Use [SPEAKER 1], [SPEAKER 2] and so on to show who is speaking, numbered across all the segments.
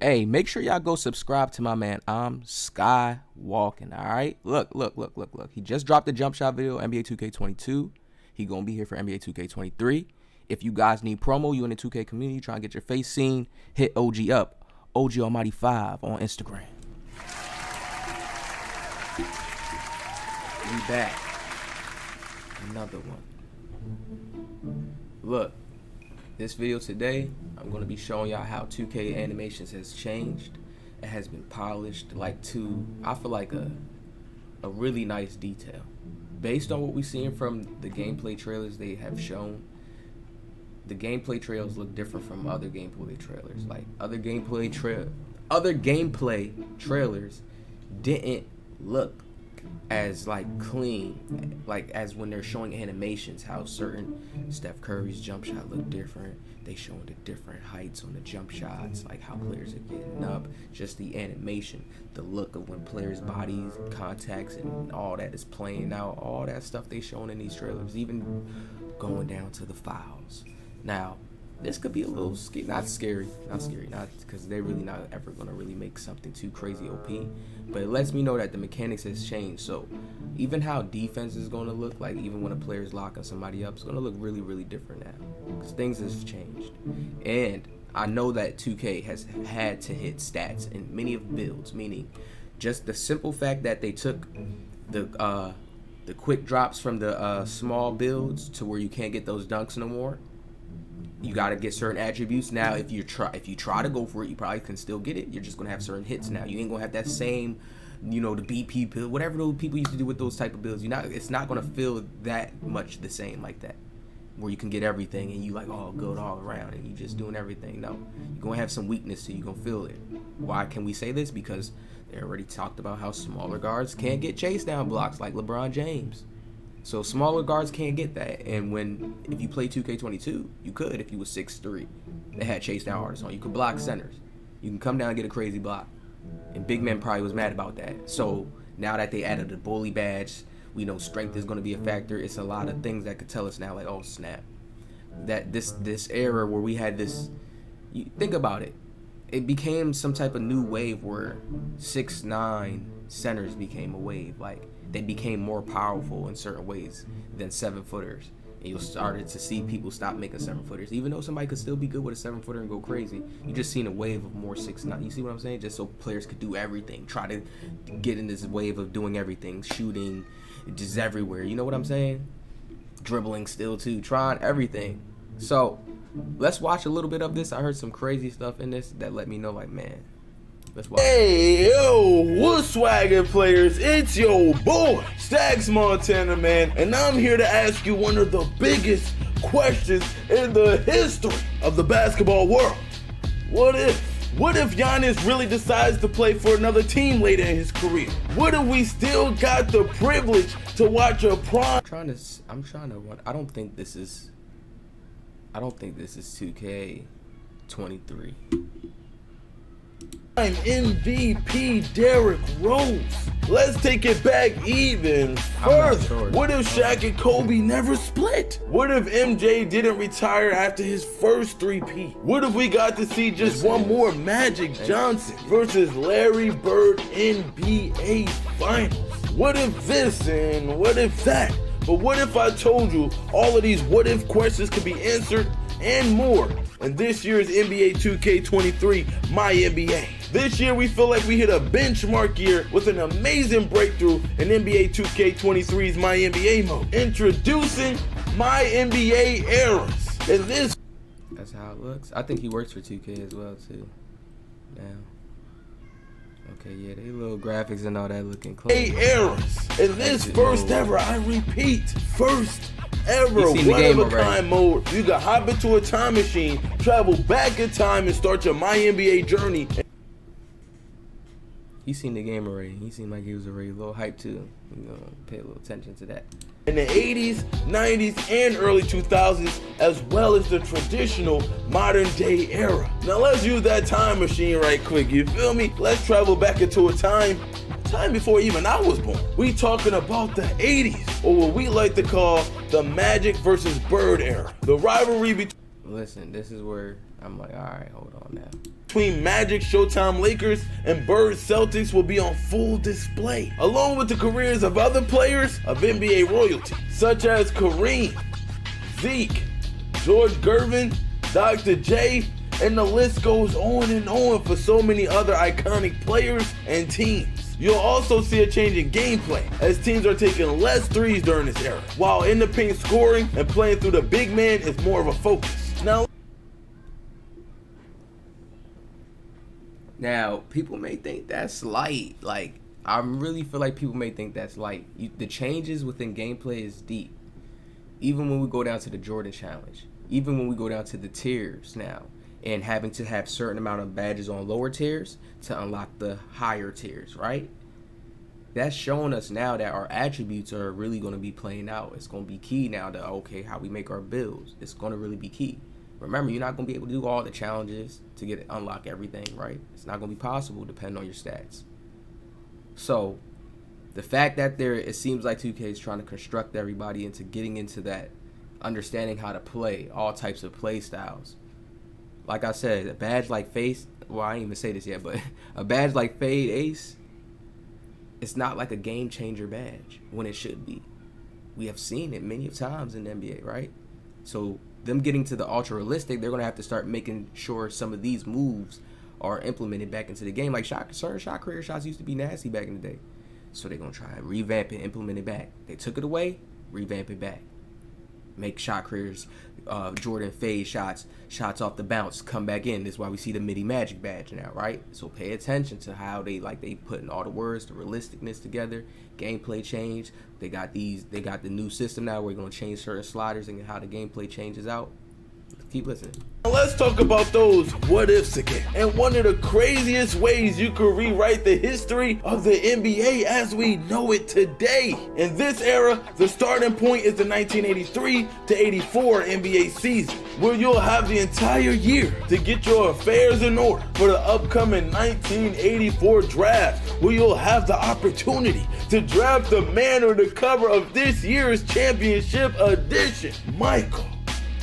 [SPEAKER 1] Hey, make sure y'all go subscribe to my man. I'm Skywalking. All right. Look. He just dropped the jump shot video, NBA 2K22. He gonna be here for NBA 2K23. If you guys need promo, you in the 2K community, trying to get your face seen, hit OG up. OG Almighty 5 on Instagram. We back. Another one. Look, this video today, I'm going to be showing y'all how 2K animations has changed. It has been polished to, I feel like a really nice detail. Based on what we've seen from the gameplay trailers they have shown, the gameplay trailers look different from other gameplay trailers. Like other gameplay trailers didn't look as clean, as when they're showing animations, how certain Steph Curry's jump shot look different. They showing the different heights on the jump shots, like how players are getting up, just the animation, the look of when players' bodies, contacts, and all that is playing out. All that stuff they showing in these trailers, even going down to the fouls. Now, this could be a little not scary, not because they're really not ever gonna really make something too crazy OP, but it lets me know that the mechanics has changed. So even how defense is gonna look, like even when a player's locking somebody up, it's gonna look really, really different now because things has changed. And I know that 2K has had to hit stats in many of builds, meaning just the simple fact that they took the quick drops from the small builds to where you can't get those dunks no more. You got to get certain attributes. Now, if you try to go for it, you probably can still get it. You're just going to have certain hits now. You ain't going to have that same, the BP build, whatever those people used to do with those type of builds. It's not going to feel that much the same like that, where you can get everything and you good all around and you just doing everything. No, you're going to have some weakness, so you're going to feel it. Why can we say this? Because they already talked about how smaller guards can't get chase down blocks like LeBron James. So smaller guards can't get that, and if you play 2K22, you could if you was 6'3". They had chase down artists on. You could block centers. You can come down and get a crazy block. And big man probably was mad about that. So now that they added the bully badge, we know strength is going to be a factor. It's a lot of things that could tell us now, like, oh snap, that this era where we had this. You think about it. It became some type of new wave where 6'9" centers became a wave. They became more powerful in certain ways than 7-footers. And you started to see people stop making 7-footers. Even though somebody could still be good with a 7-footer and go crazy, you just seen a wave of more 6'9". You see what I'm saying? Just so players could do everything. Try to get in this wave of doing everything. Shooting, just everywhere. You know what I'm saying? Dribbling still too. Trying everything. So, let's watch a little bit of this. I heard some crazy stuff in this that let me know, man. Let's watch.
[SPEAKER 2] Hey, yo, what's swaggin' players? It's your boy, Stacks Montana, man, and I'm here to ask you one of the biggest questions in the history of the basketball world. What if Giannis really decides to play for another team later in his career? What if we still got the privilege to watch a prime?
[SPEAKER 1] I'm trying to run. I don't think this is 2K23.
[SPEAKER 2] MVP Derrick Rose. Let's take it back even further. Sure. What if Shaq and Kobe never split? What if MJ didn't retire after his first 3-peat? What if we got to see just one more Magic Johnson versus Larry Bird NBA Finals? What if this and what if that? But what if I told you all of these what if questions could be answered and more in this year's NBA 2K23 My NBA. This year we feel like we hit a benchmark year with an amazing breakthrough in NBA 2K23's My NBA mode. Introducing My NBA Eras. And this,
[SPEAKER 1] that's how it looks. I think he works for 2K as well too. Now. Okay, yeah, they little graphics and all that looking close.
[SPEAKER 2] Eras. And this first ever, I repeat, first ever one-of-a-kind mode. You can hop into a time machine, travel back in time, and start your My NBA journey.
[SPEAKER 1] He seen the game already. He seemed like he was already a little hyped too. You know, pay a little attention to that.
[SPEAKER 2] In the 80s, 90s, and early 2000s, as well as the traditional modern day era. Now let's use that time machine right quick, you feel me? Let's travel back into a time before even I was born. We talking about the 80s, or what we like to call the Magic versus Bird era. The rivalry between...
[SPEAKER 1] Listen, this is where I'm like, alright, hold on now.
[SPEAKER 2] between Magic Showtime Lakers and Bird Celtics will be on full display, along with the careers of other players of NBA royalty, such as Kareem, Zeke, George Gervin, Dr. J, and the list goes on and on for so many other iconic players and teams. You'll also see a change in gameplay, as teams are taking less threes during this era, while in the paint scoring and playing through the big man is more of a focus.
[SPEAKER 1] Now, people may think that's light. Like, I really feel like people may think that's light. The changes within gameplay is deep. Even when we go down to the Jordan Challenge, even when we go down to the tiers now, and having to have certain amount of badges on lower tiers to unlock the higher tiers, right? That's showing us now that our attributes are really going to be playing out. It's going to be key now to, okay, how we make our builds. It's going to really be key. Remember, you're not going to be able to do all the challenges to unlock everything, right? It's not going to be possible depending on your stats. So, the fact that it seems like 2K is trying to construct everybody into getting into that, understanding how to play, all types of play styles. Like I said, a badge like Face, well, I didn't even say this yet, but a badge like Fade Ace, it's not like a game changer badge when it should be. We have seen it many times in the NBA, right? So, them getting to the ultra realistic, they're gonna have to start making sure some of these moves are implemented back into the game. Like certain shot creator shots used to be nasty back in the day, so they're gonna try and revamp it, implement it back. They took it away, revamp it back. Make shot creators, Jordan fade shots off the bounce, come back in. This is why we see the midi Magic badge now, right? So pay attention to how they putting all the words, the realisticness together, gameplay change. They got the new system now where we're gonna change certain sliders and how the gameplay changes out. Keep listening.
[SPEAKER 2] Let's talk about those what ifs again. And one of the craziest ways you could rewrite the history of the NBA as we know it today. In this era, the starting point is the 1983 to 84 NBA season, where you'll have the entire year to get your affairs in order for the upcoming 1984 draft, where you'll have the opportunity to draft the man on the cover of this year's championship edition, Michael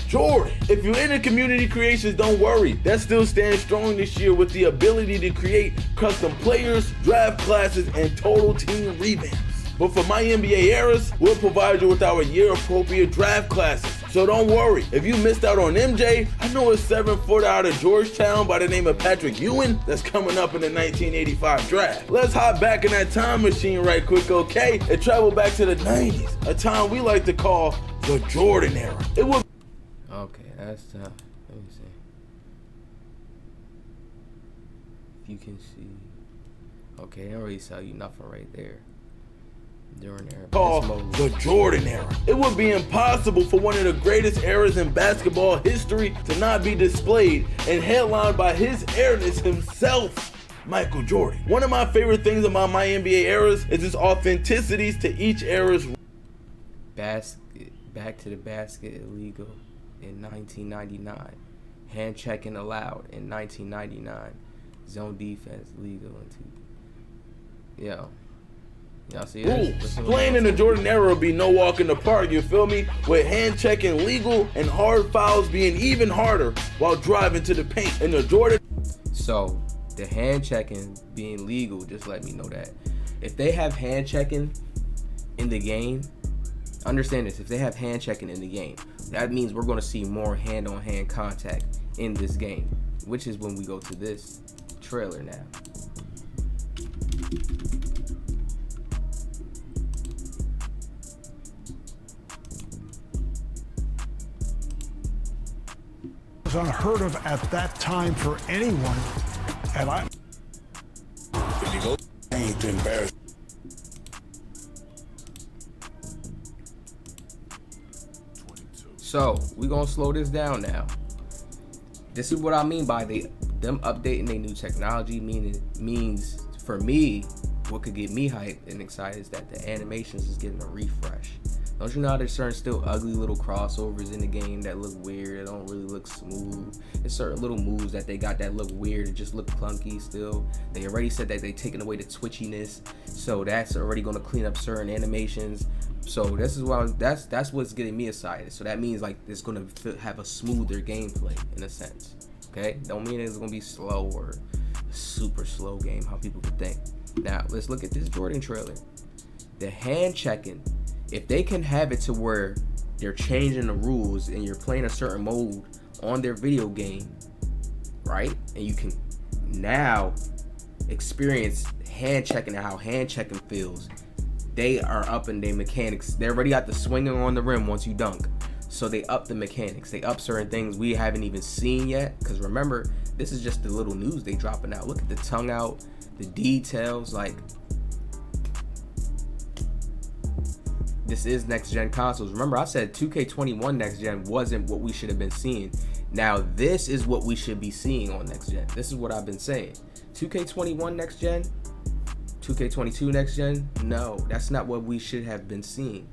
[SPEAKER 2] Jordan. If you're into community creations, don't worry. That still stands strong this year with the ability to create custom players, draft classes, and total team revamps. But for my NBA eras, we'll provide you with our year-appropriate draft classes. So don't worry. If you missed out on MJ, I know a 7-footer out of Georgetown by the name of Patrick Ewing that's coming up in the 1985 draft. Let's hop back in that time machine right quick, okay? And travel back to the 90s, a time we like to call the Jordan era. It would
[SPEAKER 1] Okay, that's tough. Let me see. If you can see. Okay, they don't really tell you nothing right there. During there.
[SPEAKER 2] Called the Jordan era. It would be impossible for one of the greatest eras in basketball history to not be displayed and headlined by his airness himself, Michael Jordan. One of my favorite things about my NBA eras is its authenticities to each era's
[SPEAKER 1] back to the basket illegal in 1999, hand checking allowed in 1999, zone defense legal in y'all see this?
[SPEAKER 2] Playing in the Jordan era would be no walk in the park, you feel me? With hand checking legal and hard fouls being even harder while driving to the paint in the Jordan.
[SPEAKER 1] So the hand checking being legal, just let me know that if they have hand checking in the game, understand this, if they have hand checking in the game, that means we're going to see more hand-on-hand contact in this game, which is when we go to this trailer now.
[SPEAKER 3] It was unheard of at that time for anyone, and I ain't embarrassed.
[SPEAKER 1] So we're gonna slow this down now. This is what I mean by them updating their new technology. Means for me, what could get me hyped and excited is that the animations is getting a refresh. Don't you know how there's certain still ugly little crossovers in the game that look weird, that don't really look smooth? There's certain little moves that they got that look weird, that just look clunky still. They already said that they taking away the twitchiness, so that's already gonna clean up certain animations. So this is why that's what's getting me excited. So that means like it's gonna have a smoother gameplay in a sense. okay? Don't mean it's gonna be slow or a super slow game, how people could think. Now, let's look at this Jordan trailer. The hand checking, if they can have it to where they're changing the rules and you're playing a certain mode on their video game, right? And you can now experience hand checking and how hand checking feels. They are up in their mechanics. They already got the swinging on the rim once you dunk. So they up the mechanics. They up certain things we haven't even seen yet. Because remember, this is just the little news they dropping out. Look at the tongue out, the details. Like, this is next gen consoles. Remember, I said 2K21 next gen wasn't what we should have been seeing. Now this is what we should be seeing on next gen. This is what I've been saying. 2K21 next gen, 2K22 next gen. No, that's not what we should have been seeing.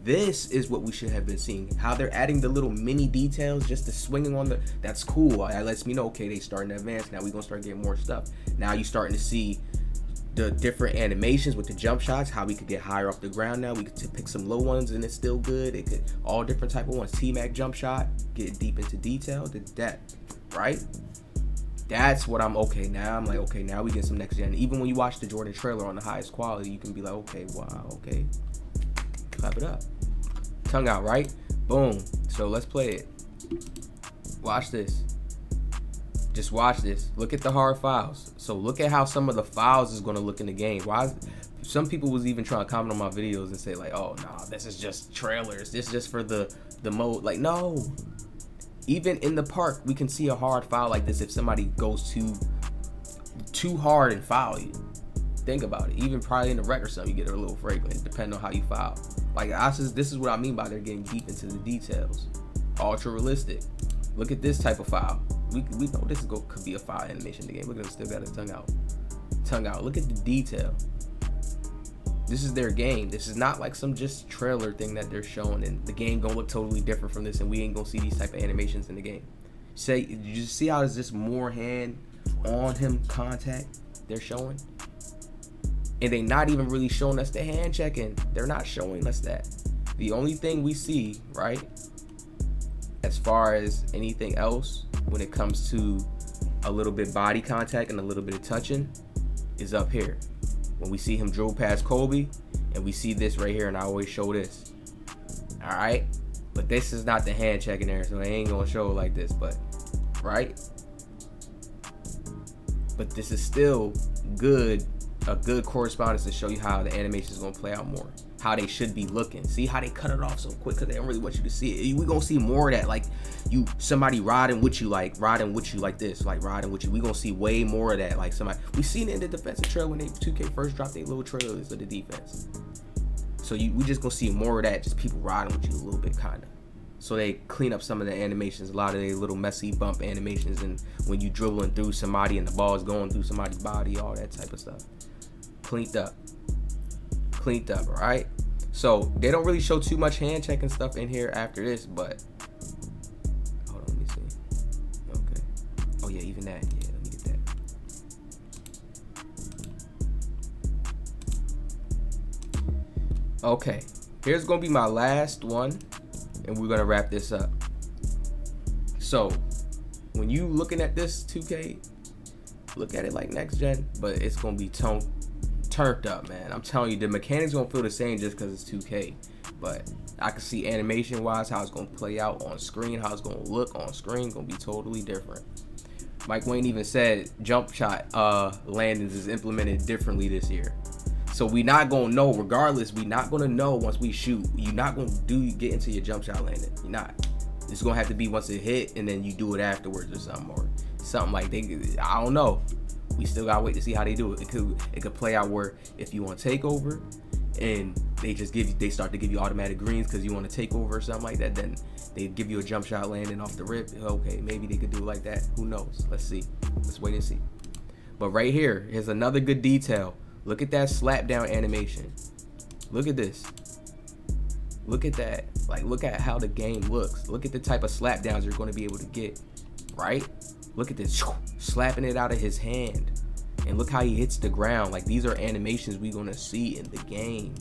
[SPEAKER 1] This is what we should have been seeing. How they're adding the little mini details, just the swinging on the. That's cool. That lets me know, okay, they starting to advance. Now we're gonna start getting more stuff. Now you starting to see the different animations with the jump shots, how we could get higher off the ground. Now we could pick some low ones and it's still good. It could all different type of ones. T-Mac jump shot, get deep into detail, the depth, right? That's what I'm okay. Now I'm like, okay, now we get some next gen. Even when you watch the Jordan trailer on the highest quality, you can be like, okay, wow, okay, clap it up. Tongue out, right? Boom. So let's play it. Watch this. Just watch this. Look at the hard fouls. So look at how some of the fouls is going to look in the game. Why? Some people was even trying to comment on my videos and say like, oh, no, this is just trailers. This is just for the mode. Like, no. Even in the park, we can see a hard foul like this if somebody goes too hard and foul you. Think about it. Even probably in the rec or something, you get a little fragrant, depending on how you foul. Like, this is what I mean by they're getting deep into the details. Ultra realistic. Look at this type of foul. We know this could be a foul animation in the game. Look at them, still got his tongue out. Tongue out. Look at the detail. This is their game. This is not like some just trailer thing that they're showing, and the game gonna look totally different from this, and we ain't gonna see these type of animations in the game. You see how is this more hand on him contact they're showing? And they not even really showing us the hand checking. They're not showing us that. The only thing we see, right, as far as anything else when it comes to a little bit body contact and a little bit of touching is up here. When we see him dribble past Kobe, and we see this right here, and I always show this. All right? But this is not the hand checking there, so they ain't gonna show it like this, but, right? But this is still good, a good correspondence to show you how the animation is gonna play out more. How they should be looking. See how they cut it off so quick because they don't really want you to see it. We gonna see more of that, like somebody riding with you like this, like riding with you. We gonna see way more of that, like somebody. We seen it in the defensive trail when 2K first dropped their little trailers of the defense. So we just gonna see more of that, just people riding with you a little bit, kind of. So they clean up some of the animations, a lot of their little messy bump animations, and when you dribbling through somebody and the ball is going through somebody's body, all that type of stuff. Cleaned up, all right? So they don't really show too much hand checking stuff in here after this, but hold on, let me see. Okay. Oh yeah, even that. Yeah, let me get that. Okay, here's gonna be my last one, and we're gonna wrap this up. So when you looking at this 2K, look at it like next gen, but it's gonna be turned up, man. I'm telling you, the mechanics gonna feel the same just because it's 2K, but I can see animation wise how it's gonna play out on screen, how it's gonna look on screen, gonna be totally different. Mike Wang even said jump shot landings is implemented differently this year, so we not gonna know. Regardless, we not gonna know once we shoot. You're not gonna get into your jump shot landing. You're not. It's gonna have to be once it hit and then you do it afterwards or something like I don't know. We still gotta wait to see how they do it. It could play out where if you want to take over and they start to give you automatic greens because you want to take over or something like that, then they give you a jump shot landing off the rip. Okay, maybe they could do it like that. Who knows? Let's see. Let's wait and see. But right here's another good detail. Look at that slap down animation. Look at this. Look at that. Like, look at how the game looks. Look at the type of slap downs you're going to be able to get, right? Look at this, slapping it out of his hand. And look how he hits the ground. Like, these are animations we're going to see in the game.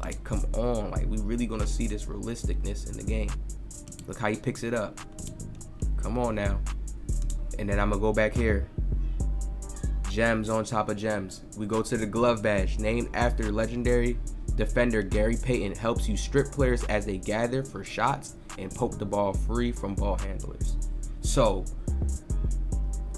[SPEAKER 1] Like, come on. Like, we really going to see this realisticness in the game. Look how he picks it up. Come on now. And then I'm gonna go back here. Gems on top of gems. We go to the glove badge, named after legendary defender Gary Payton, helps you strip players as they gather for shots and poke the ball free from ball handlers. So,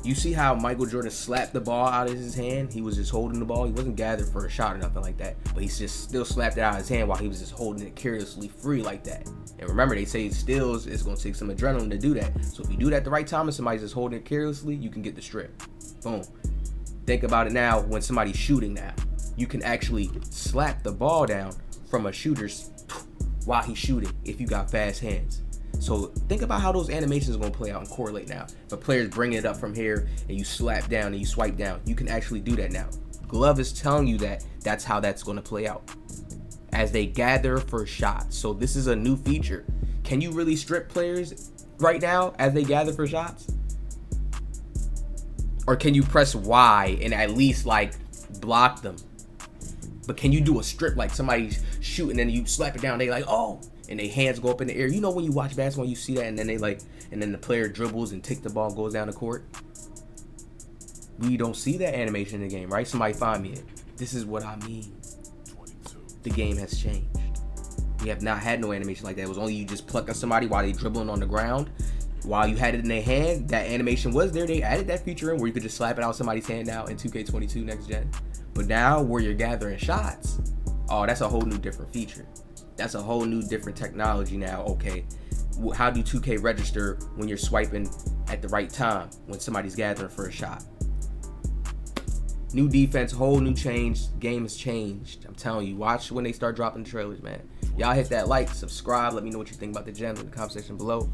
[SPEAKER 1] you see how Michael Jordan slapped the ball out of his hand? He was just holding the ball. He wasn't gathered for a shot or nothing like that. But he just still slapped it out of his hand while he was just holding it carelessly free like that. And remember, they say steals, it's going to take some adrenaline to do that. So if you do that at the right time and somebody's just holding it carelessly, you can get the strip. Boom. Think about it now when somebody's shooting now. You can actually slap the ball down from a shooter's while he's shooting if you got fast hands. So think about how those animations are going to play out and correlate now. If a player's bringing it up from here and you slap down and you swipe down, you can actually do that now. Glove is telling you that that's how that's going to play out as they gather for shots. So this is a new feature. Can you really strip players right now as they gather for shots? Or can you press Y and at least like block them? But can you do a strip like somebody's shooting and you slap it down, they like, oh, and their hands go up in the air. You know when you watch basketball, you see that, and then and then the player dribbles and takes the ball and goes down the court. We don't see that animation in the game, right? Somebody find me it. This is what I mean. The game has changed. We have not had no animation like that. It was only you just pluck at somebody while they dribbling on the ground. While you had it in their hand, that animation was there. They added that feature in where you could just slap it out somebody's hand now in 2K22 next gen. But now where you're gathering shots, oh, that's a whole new different feature. That's a whole new different technology now. Okay, how do 2K register when you're swiping at the right time when somebody's gathering for a shot? New defense, whole new change. Game has changed. I'm telling you, watch when they start dropping the trailers, man. Y'all hit that like, subscribe. Let me know what you think about the gems in the comment section below.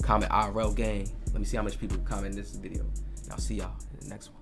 [SPEAKER 1] Comment IRL gang. Let me see how much people comment in this video. And I'll see y'all in the next one.